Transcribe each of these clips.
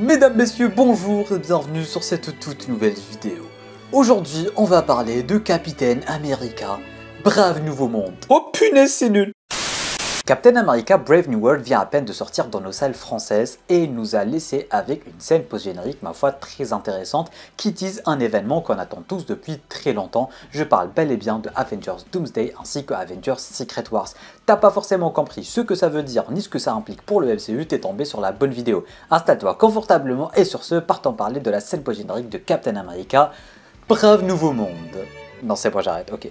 Mesdames, messieurs, bonjour et bienvenue sur cette toute nouvelle vidéo. Aujourd'hui, on va parler de Captain America, Brave Nouveau Monde. Oh punaise, c'est nul! Captain America Brave New World vient à peine de sortir dans nos salles françaises et il nous a laissé avec une scène post-générique, ma foi, très intéressante qui tease un événement qu'on attend tous depuis très longtemps. Je parle bel et bien de Avengers Doomsday ainsi que Avengers Secret Wars. T'as pas forcément compris ce que ça veut dire ni ce que ça implique pour le MCU, t'es tombé sur la bonne vidéo. Installe-toi confortablement et sur ce, partons parler de la scène post-générique de Captain America Brave Nouveau Monde. Non, c'est bon, j'arrête, ok.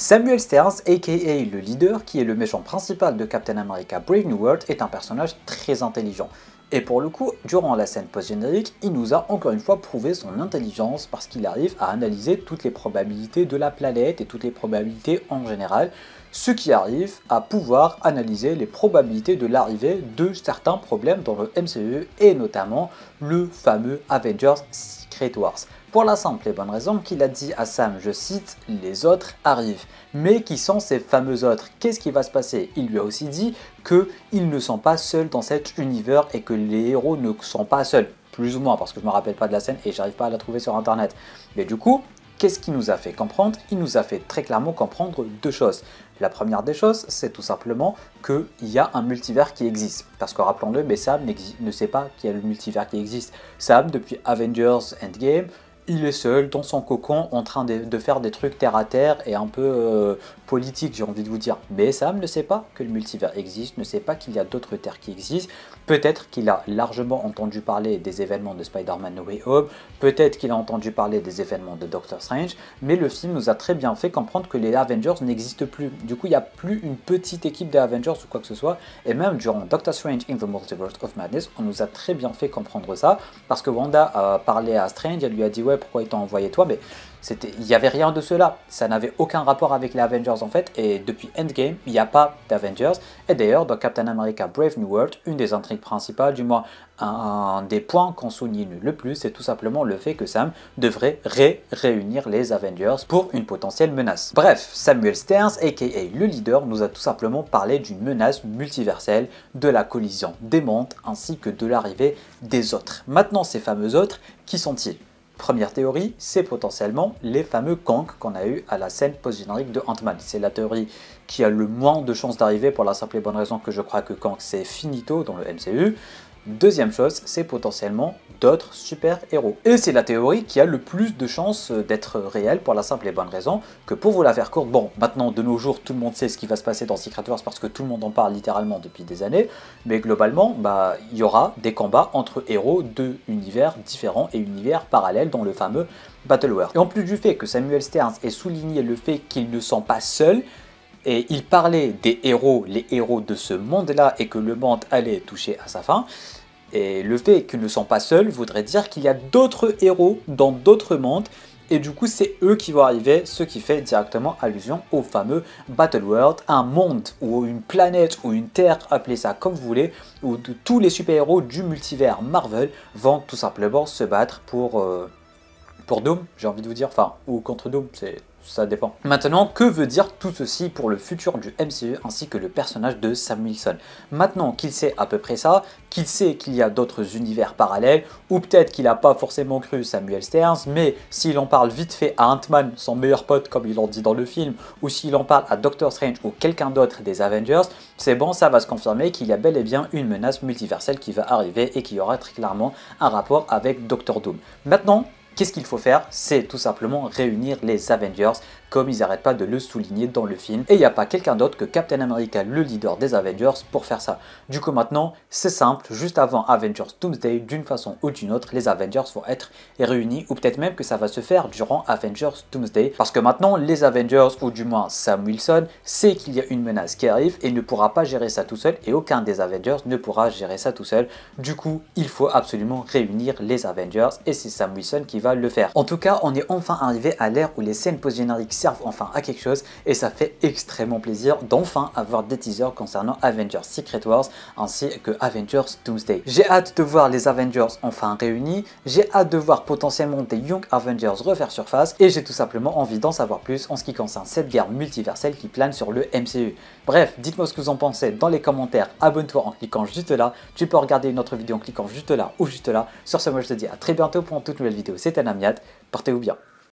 Samuel Stearns, aka le leader, qui est le méchant principal de Captain America Brave New World, est un personnage très intelligent. Et pour le coup, durant la scène post-générique, il nous a encore une fois prouvé son intelligence parce qu'il arrive à analyser toutes les probabilités de la planète et toutes les probabilités en général, ce qui arrive à pouvoir analyser les probabilités de l'arrivée de certains problèmes dans le MCU et notamment le fameux Avengers Secret Wars. Pour la simple et bonne raison qu'il a dit à Sam, je cite, « les autres arrivent ». Mais qui sont ces fameux autres? Qu'est-ce qui va se passer? Il lui a aussi dit qu'ils ne sont pas seuls dans cet univers et que les héros ne sont pas seuls. Plus ou moins, parce que je ne me rappelle pas de la scène et j'arrive pas à la trouver sur internet. Mais du coup, qu'est-ce qu'il nous a fait comprendre? Il nous a fait très clairement comprendre deux choses. La première des choses, c'est tout simplement qu'il y a un multivers qui existe. Parce que rappelons-le, mais Sam ne sait pas qu'il y a le multivers qui existe. Sam, depuis Avengers Endgame, il est seul dans son cocon en train de faire des trucs terre à terre et un peu politique, j'ai envie de vous dire. Mais Sam ne sait pas que le multivers existe, ne sait pas qu'il y a d'autres terres qui existent. Peut-être qu'il a largement entendu parler des événements de Spider-Man No Way Home, peut-être qu'il a entendu parler des événements de Doctor Strange, mais le film nous a très bien fait comprendre que les Avengers n'existent plus. Du coup, il n'y a plus une petite équipe des Avengers ou quoi que ce soit. Et même durant Doctor Strange in the Multiverse of Madness, on nous a très bien fait comprendre ça, parce que Wanda a parlé à Strange, elle lui a dit « ouais, pourquoi ils t'ont envoyé toi ?» Mais il n'y avait rien de cela, ça n'avait aucun rapport avec les Avengers en fait, et depuis Endgame, il n'y a pas d'Avengers. Et d'ailleurs, dans Captain America Brave New World, une des intrigues principales, du moins un des points qu'on souligne le plus, c'est tout simplement le fait que Sam devrait réunir les Avengers pour une potentielle menace. Bref, Samuel Stearns, aka le leader, nous a tout simplement parlé d'une menace multiverselle, de la collision des mondes, ainsi que de l'arrivée des autres. Maintenant, ces fameux autres, qui sont-ils? Première théorie, c'est potentiellement les fameux Kang qu'on a eu à la scène post-générique de Ant-Man. C'est la théorie qui a le moins de chances d'arriver pour la simple et bonne raison que je crois que Kang c'est finito dans le MCU. Deuxième chose, c'est potentiellement d'autres super-héros. Et c'est la théorie qui a le plus de chances d'être réelle pour la simple et bonne raison que, pour vous la faire courte, bon, maintenant de nos jours tout le monde sait ce qui va se passer dans Secret Wars parce que tout le monde en parle littéralement depuis des années, mais globalement, il y aura des combats entre héros de univers différents et univers parallèles dans le fameux Battle World. Et en plus du fait que Samuel Stearns ait souligné le fait qu'ils ne sont pas seuls, et il parlait des héros, les héros de ce monde-là, et que le monde allait toucher à sa fin. Et le fait qu'ils ne sont pas seuls voudrait dire qu'il y a d'autres héros dans d'autres mondes, et du coup c'est eux qui vont arriver, ce qui fait directement allusion au fameux Battle World, un monde ou une planète ou une terre, appelez ça comme vous voulez, où tous les super-héros du multivers Marvel vont tout simplement se battre pour Doom, j'ai envie de vous dire, enfin, ou contre Doom, ça dépend. Maintenant, que veut dire tout ceci pour le futur du MCU ainsi que le personnage de Sam Wilson? Maintenant qu'il sait à peu près ça, qu'il sait qu'il y a d'autres univers parallèles, ou peut-être qu'il n'a pas forcément cru Samuel Stearns, mais s'il en parle vite fait à Ant-Man, son meilleur pote comme il l'ont dit dans le film, ou s'il en parle à Doctor Strange ou quelqu'un d'autre des Avengers, c'est bon, ça va se confirmer qu'il y a bel et bien une menace multiverselle qui va arriver et qui aura très clairement un rapport avec Doctor Doom. Maintenant, qu'est-ce qu'il faut faire? C'est tout simplement réunir les Avengers, comme ils n'arrêtent pas de le souligner dans le film. Et il n'y a pas quelqu'un d'autre que Captain America, le leader des Avengers, pour faire ça. Du coup maintenant, c'est simple, juste avant Avengers Doomsday, d'une façon ou d'une autre, les Avengers vont être réunis, ou peut-être même que ça va se faire durant Avengers Doomsday, parce que maintenant, les Avengers, ou du moins Sam Wilson, sait qu'il y a une menace qui arrive et ne pourra pas gérer ça tout seul, et aucun des Avengers ne pourra gérer ça tout seul. Du coup, il faut absolument réunir les Avengers, et c'est Sam Wilson qui va le faire. En tout cas, on est enfin arrivé à l'ère où les scènes post-génériques servent enfin à quelque chose et ça fait extrêmement plaisir d'enfin avoir des teasers concernant Avengers Secret Wars ainsi que Avengers Doomsday. J'ai hâte de voir les Avengers enfin réunis, j'ai hâte de voir potentiellement des Young Avengers refaire surface et j'ai tout simplement envie d'en savoir plus en ce qui concerne cette guerre multiverselle qui plane sur le MCU. Bref, dites-moi ce que vous en pensez dans les commentaires, abonne-toi en cliquant juste là, tu peux regarder une autre vidéo en cliquant juste là ou juste là. Sur ce, moi je te dis à très bientôt pour une toute nouvelle vidéo, c'était Namiat, portez-vous bien.